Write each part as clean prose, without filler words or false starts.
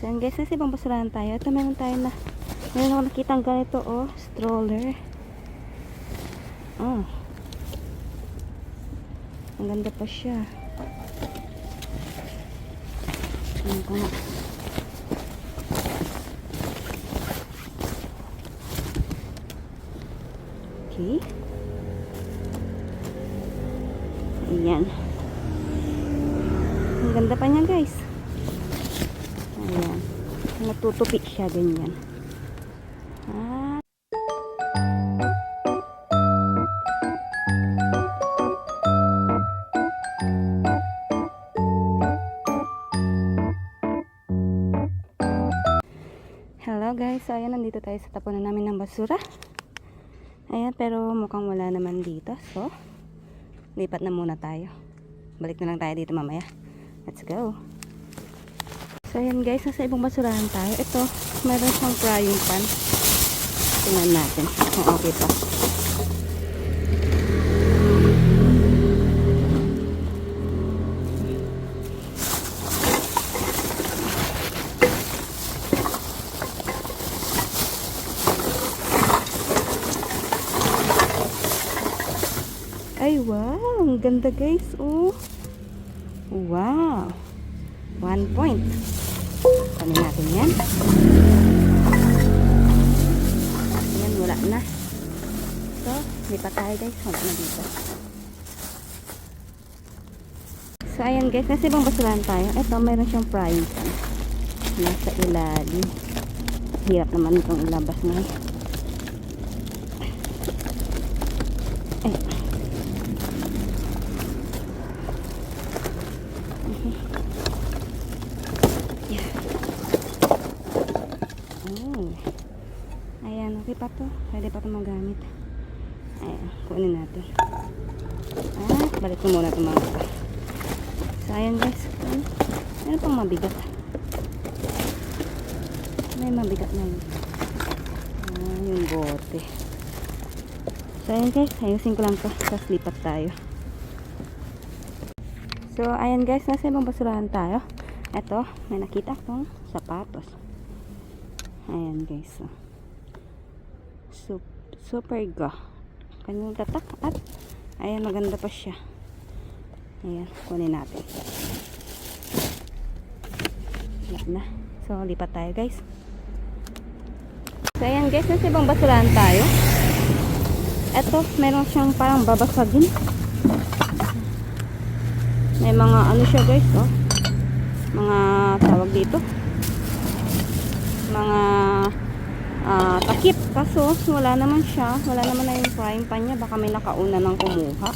So yan guys, nasa ibang basurahan tayo. Ito meron ako nakitang ganito, oh, stroller. Oh, ang ganda pa siya. Ano ko nga. Okay. Ayan. Ang ganda pa niya guys. Ayan. Natutupi siya ganyan. At hello guys. So ayan, nandito tayo sa tapunan namin ng basura. Ayan, pero mukhang wala naman dito. So, lipat na muna tayo. Balik na lang tayo dito mamaya. Let's go. So ayan guys, nasa ibang basurahan tayo. Ito, meron siyang frying pan. Tingnan natin kung okay pa. Ay wow, ang ganda guys. Oh, wow, 1 point. Kunin natin yan. Ayan, wala na. So, lipat tayo guys. Wala na dito. So, ayan guys. Nasa ibang basurahan tayo. Ito, mayroon siyang frying pan. Nasa ilalim. Hirap naman itong ilabas na. Ay. Ayan, okay pa to. Pwede pa to magamit. Ayan, kunin natin. Balik ko muna itong mga. So, ayan guys. Ano pang mabigat? May mabigat na yun. Yung bote. So, ayan guys. Ayusin ko lang to. Tapos lipat tayo. So, ayan guys. Nasa ibang basurahan tayo. Ito, may nakita akong sapatos. Ayan guys. Super ga. Kanyang tatak. At ayan, maganda pa siya. Ayan, kunin natin. Wala na. So, lipat tayo guys. So, ayan guys. Nasa ibang basurahan tayo. Ito, meron siyang parang babasagin. May mga ano siya guys, oh. Mga tawag dito. Mga takip. Kaso, wala naman siya. Wala naman na yung frying pan niya. Baka may nakauna ng kumuha.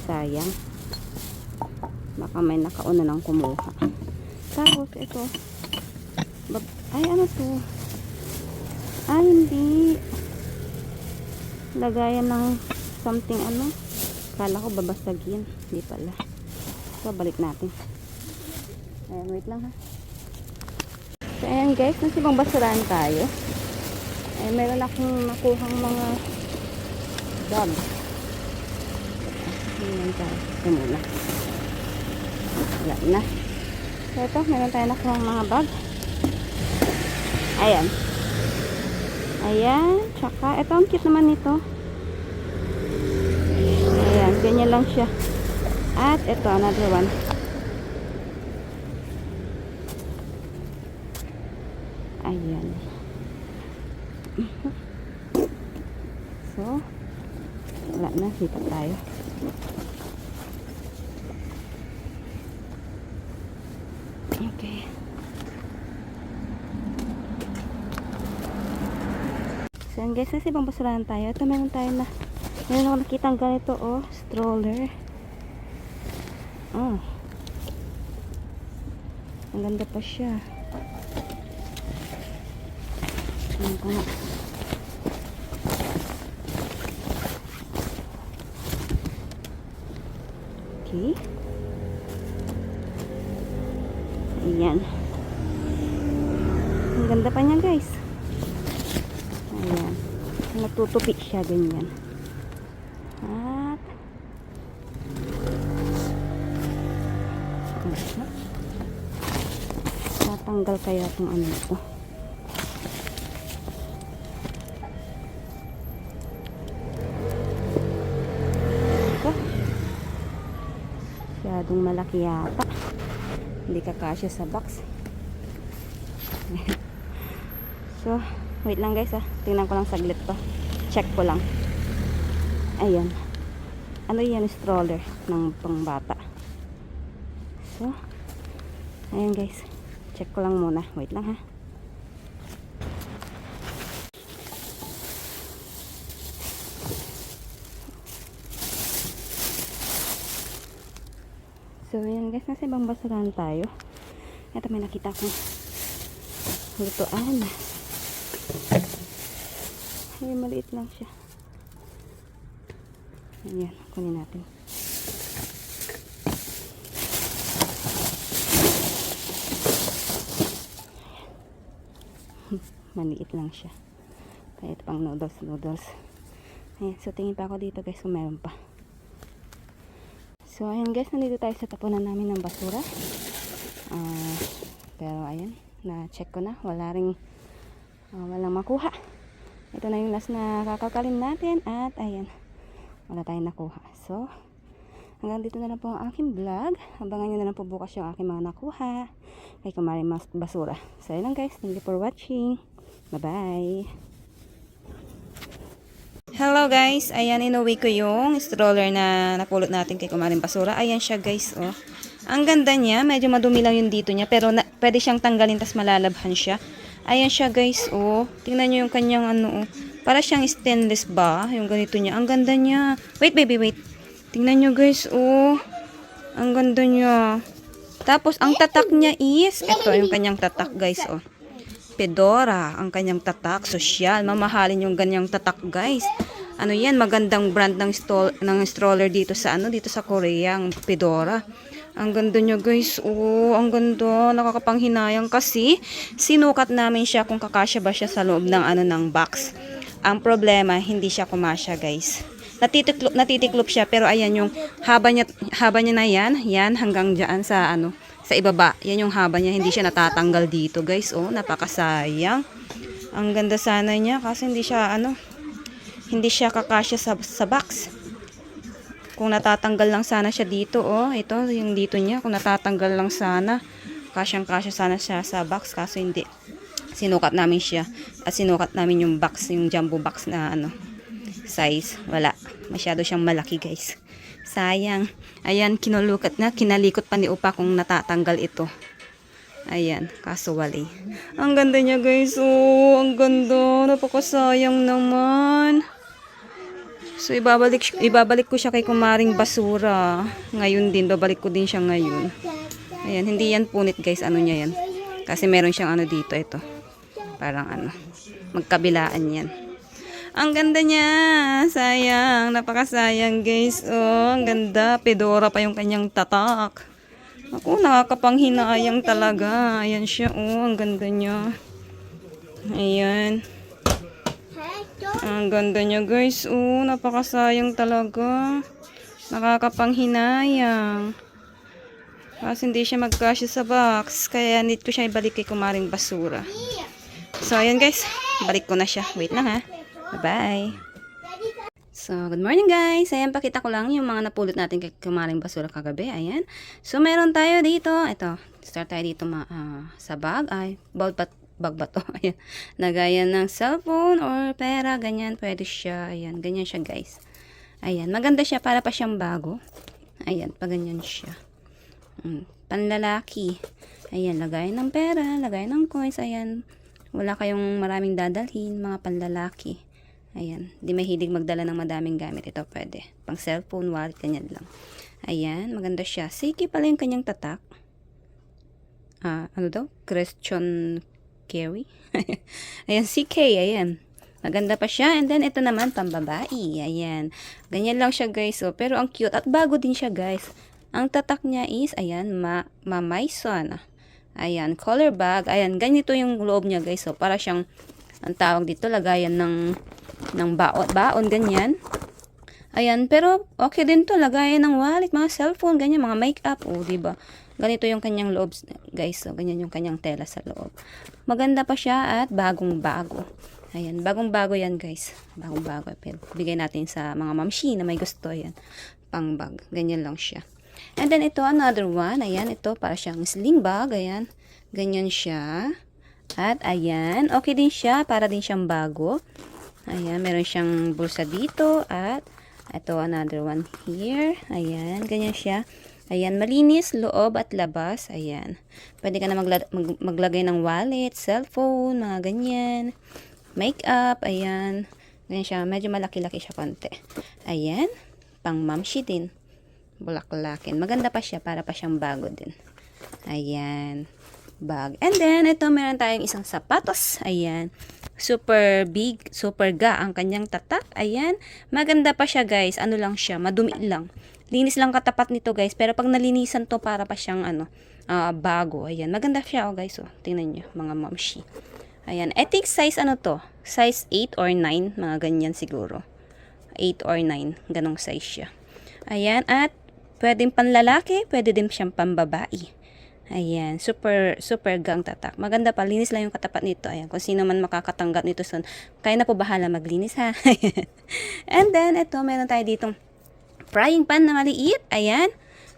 Sayang. Baka may nakauna ng kumuha. Tapos, ito. Ay, ano to? Ay, hindi. Lagayan ng something ano. Kala ko babasagin. Hindi pala. So, balik natin. Ayan, wait lang ha. So, ayan guys. Nasa ibang basurahan tayo. Ay, meron akong nakuhang mga bag. Ayan tayo. Ito muna. Wala na. So, ito. Meron tayo nakuhang mga bag. Ayan. Ayan. Tsaka, ito ang cute naman nito. Ayan. Ganyan lang siya. At ito, another one. Ayan. So, wala na. Lipat tayo. Okay. So, yan guys. Nasa ibang basurahan tayo. Ito, meron ako nakitang ganito, oh. Stroller. Oh. Ang ganda pa siya. Ano ko nga. Okay. Ayan. Ang ganda pa niya guys. Ayan. Natutupi siya ganyan. At matatanggal kaya itong ano ito. Ito. Masyadong malaki yata. Hindi kakasya sa box. So, wait lang guys tingnan ko lang saglit to. Check ko lang. Ayan. Ano yan? Stroller ng pangbata. So, ayan guys. Check ko lang muna. Wait lang ha. So, ayan guys. Nasa ibang basurahan tayo. Ito may nakita akong lutuan. Ay, maliit lang siya. Ayan, kunin natin. Maliit lang siya. Kaya ito pang noodles. Ayan, so tingin pa ako dito guys kung meron pa. So, ayan guys, nandito tayo sa tapunan namin ng basura. Pero ayan, na-check ko na. Walang makuha. Ito na yung last na kakakalim natin. At ayan, wala tayong nakuha. So, hanggang dito na lang po ang aking vlog. Abangan nyo na lang po bukas yung aking mga nakuha kay Kumari Mas Basura. So, ayan lang guys. Thank you for watching. Bye-bye. Hello guys. Ayan, inuwi ko yung stroller na napulot natin kay Kumari Basura. Ayan siya guys. Oh. Ang ganda niya. Medyo madumi lang yung dito niya. Pero pwede siyang tanggalin tas malalabhan siya. Ayan siya guys, oh. Tingnan nyo yung kanyang ano, oh. Para siyang stainless ba? Yung ganito niya. Ang ganda niya. Wait, baby, wait. Tingnan nyo guys, oh. Ang ganda niya. Tapos, ang tatak niya is, eto yung kanyang tatak guys, oh. Pedora, ang kanyang tatak. Social. Mamahalin yung ganyang tatak guys. Ano yan, magandang brand ng stroller dito sa dito sa Korea, ang Pedora. Ang ganda niya guys. Oh, ang ganda. Nakakapanghinayang kasi sinukat namin siya kung kakasya ba siya sa loob ng ng box. Ang problema, hindi siya kumasya guys. Natitiklop siya pero ayan yung haba niya na yan hanggang diyan sa sa ibaba. Yan yung haba niya, hindi siya natatanggal dito guys. Oh, napakasayang. Ang ganda sana niya kasi hindi siya kakasya sa box. Kung natatanggal lang sana siya dito, oh, ito yung dito niya, kung natatanggal lang sana, kasyang-kasya sana siya sa box, kaso hindi. Sinukat namin siya, at sinukat namin yung box, yung jumbo box na size, wala. Masyado siyang malaki guys. Sayang. Ayan, kinalikot pa ni Upa kung natatanggal ito. Ayan, kaso wali. Ang ganda niya guys, oh, ang ganda, napakasayang naman. So, ibabalik ko siya kay Kumaring Basura. Ngayon din, babalik ko din siya ngayon. Ayan, hindi yan punit guys. Ano niya yan? Kasi meron siyang dito, ito. Parang magkabilaan yan. Ang ganda niya. Sayang. Napakasayang guys. Oh, ang ganda. Pedora pa yung kanyang tatak. Ako, nakakapanghinayang talaga. Ayan siya. Oh, ang ganda niya. Ayan. Ang ganda niya guys. Oh, napakasayang talaga. Nakakapanghinayang. Kasi hindi siya magkasya sa box. Kaya need ko siya ibalik kay Kumaring Basura. So, ayan guys. Balik ko na siya. Wait lang ha. Bye-bye. So, good morning guys. Ayan, pakita ko lang yung mga napulot natin kay Kumaring Basura kagabi. Ayan. So, meron tayo dito. Ito. Start tayo dito sa bag. Ay, bag ba to? Ayan. Nagayan ng cellphone or pera. Ganyan. Pwede siya. Ayan. Ganyan siya guys. Ayan. Maganda siya. Para pa siyang bago. Ayan. Pa ganyan siya. Panlalaki. Ayan. Lagayan ng pera. Lagayan ng coins. Ayan. Wala kayong maraming dadalhin. Mga panlalaki. Ayan. Di mahilig magdala ng madaming gamit. Ito pwede. Pang cellphone, wallet, ganyan lang. Ayan. Maganda siya. Siki pala yung kanyang tatak. Ano daw? Christian Carry. Ayan. CK. Ayan. Maganda pa siya. And then, ito naman, pambabae. Ayan. Ganyan lang siya, guys. Oh. Pero, ang cute. At bago din siya, guys. Ang tatak niya is, ayan, Mamayson. Ayan. Color bag. Ayan. Ganito yung loob niya, guys. So, para siyang, ang tawag dito, lagayan ng baon, ganyan. Ayan, pero okay din to, lagayan ng wallet, mga cellphone, ganyan, mga makeup, oh, diba? Ganito yung kanyang loob, guys. So, ganyan yung kanyang tela sa loob. Maganda pa siya at bagong-bago. Ayan, bagong-bago yan, guys. Bagong-bago. Bigay natin sa mga mamshi na may gusto. Ayan, pang bag. Ganyan lang siya. And then, ito, another one. Ayan, ito, para siyang sling bag. Ayan, ganyan siya. At, ayan, okay din siya. Para din siyang bago. Ayan, meron siyang bulsa dito. At, ito, another one here. Ayan, ganyan siya. Ayan, malinis, loob at labas. Ayan. Pwede ka na maglagay ng wallet, cellphone, mga ganyan. Makeup, ayan. Ganyan siya. Medyo malaki-laki siya konti. Ayan. Pang mamshi din. Bulaklakin. Maganda pa siya. Para pa siyang bago din. Ayan. Bag. And then, ito meron tayong isang sapatos. Ayan. Super big, super ga ang kanyang tatak. Ayan. Maganda pa siya, guys. Ano lang siya. Madumi lang. Linis lang katapat nito, guys. Pero pag nalinisan to, para pa siyang bago. Ayan. Maganda siya, guys. Oh. Tingnan nyo, mga mamshi. Ayan. I think size ano to? Size 8 or 9. Mga ganyan siguro. 8 or 9. Ganong size siya. Ayan. At pwedeng panlalaki. Pwede din siyang pambabae. Ayan. Super, super gang tatak. Maganda pa. Linis lang yung katapat nito. Ayan. Kung sino man makakatanggap nito soon. Kaya na po bahala maglinis, ha? And then, ito. Meron tayo ditong frying pan na maliit. Ayan.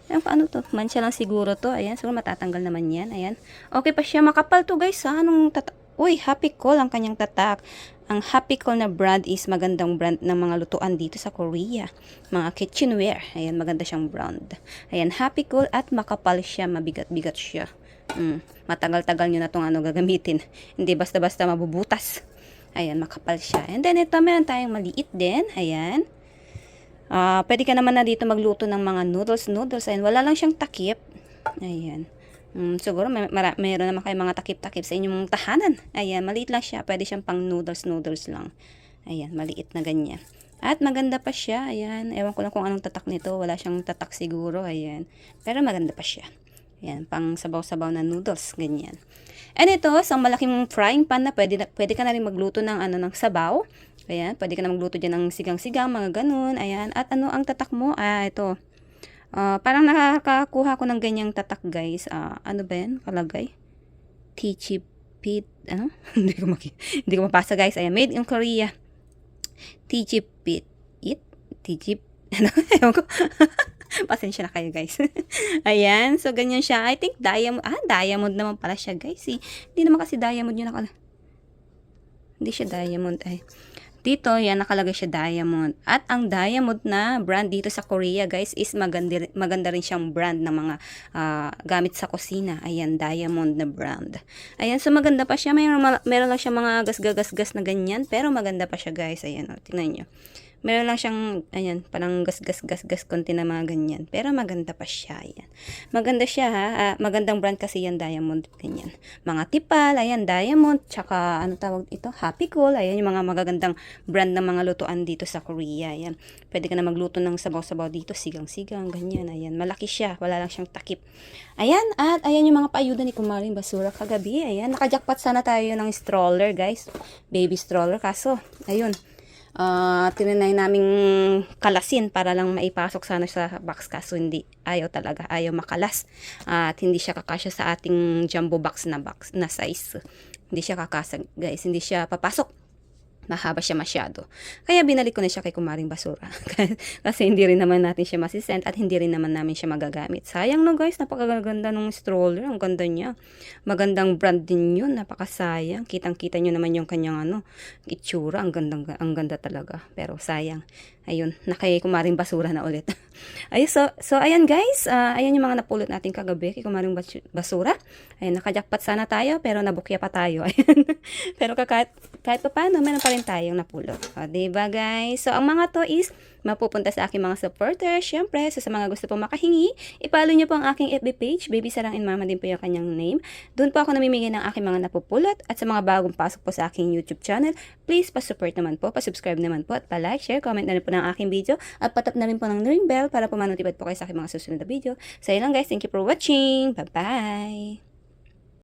Ano to? Mansya lang siguro to. Ayan. Siguro matatanggal naman yan. Ayan. Okay pa siya. Makapal to, guys. Ha? Anong tatak? Uy, Happy Cool ang kanyang tatak. Ang Happy Cool na brand is magandang brand ng mga lutuan dito sa Korea. Mga kitchenware. Ayan, maganda siyang brand. Ayan, Happy Cool at makapal siya. Mabigat-bigat siya. Matagal-tagal nyo na itong gagamitin. Hindi basta-basta mabubutas. Ayan, makapal siya. And then, ito meron tayong maliit din. Ayan. Pwede ka naman na dito magluto ng mga noodles. Ayan, wala lang siyang takip. Ayan. Siguro mayroon naman kayo mga takip-takip sa inyong tahanan. Ayan, maliit lang siya. Pwede siyang pang noodles lang. Ayan, maliit na ganyan. At maganda pa siya. Ayan, ewan ko lang kung anong tatak nito. Wala siyang tatak siguro. Ayan, pero maganda pa siya. Ayan, pang sabaw-sabaw na noodles. Ganyan. And ito, isang malaking frying pan na pwede ka na rin magluto ng ng sabaw. Ayan, pwede ka na magluto dyan ng sigang-sigang, mga ganun. Ayan, at ano ang tatak mo? Ito. Parang nakakakuha ko ng ganyang tatak, guys. Ano ba yan? Kalagay? Tichipit. Ano? hindi ko mapasa, guys. Ayan, made in Korea. Tichipit. Tichip. Ano? Ewan ko. Pasensya na kayo, guys. Ayan. So, ganyan siya. I think diamond. Diamond naman pala siya, guys. Hindi naman kasi diamond yun Hindi siya diamond. Dito, yan, nakalagay siya diamond. At ang diamond na brand dito sa Korea, guys, is maganda rin siyang brand ng mga gamit sa kusina. Ayan, diamond na brand. Ayan, so maganda pa siya. Meron lang siya mga gas-gas na ganyan, pero maganda pa siya, guys. Ayan, tingnan nyo. Meron lang siyang, ayan, parang gas, konti na mga ganyan. Pero maganda pa siya, ayan. Maganda siya, ha. Magandang brand kasi yan, diamond, ganyan. Mga tipal, ayan, diamond, tsaka, ano tawag ito, Happy Cool, ayan, yung mga magagandang brand ng mga lutuan dito sa Korea, ayan. Pwede ka na magluto ng sabaw-sabaw dito, sigang-sigang, ganyan, ayan. Malaki siya, wala lang siyang takip. Ayan, at ayan yung mga paayuda ni Kumaring Basura kagabi, ayan. Nakajackpot sana tayo ng stroller, guys. Baby stroller, kaso, ayun. Tinanay naming kalasin para lang maipasok sana sa box, kaso hindi, ayaw makalas at hindi siya kakasya sa ating jumbo box na size. Hindi siya kakasa, guys, hindi siya papasok. Mahaba siya masyado. Kaya binalik ko na siya kay Kumaring Basura. Kasi hindi rin naman natin siya masisend at hindi rin naman namin siya magagamit. Sayang, no, guys, napakaganda ng stroller. Ang ganda niya. Magandang brand din yun. Napakasayang. Kitang-kita nyo naman yung kanyang itsura. Ang ganda talaga. Pero sayang. Ayun, na kay Kumaring Basura na ulit. Ayun, so ayan, guys. Ayan yung mga napulot natin kagabi kay Kumaring Basura. Ayun, nakajakpat sana tayo pero nabukya pa tayo. Ayun. Pero kahit pa paano, meron pa rin tayong napulot. Diba, guys? So ang mga to is mapupunta sa aking mga supporters. Syempre, sa mga gusto pong makahingi, ipalo nyo po ang aking FB page. Baby Sarang and Mama din po yung kanyang name. Doon po ako namimigay ng aking mga napupulot. At sa mga bagong pasok po sa aking YouTube channel, please pa-support naman po, pa-subscribe naman po, at pa-like, share, comment na rin po ng aking video. At patap na rin po ng ring bell para po manotipad po kayo sa aking mga susunod na video. So yun lang, guys. Thank you for watching. Bye-bye!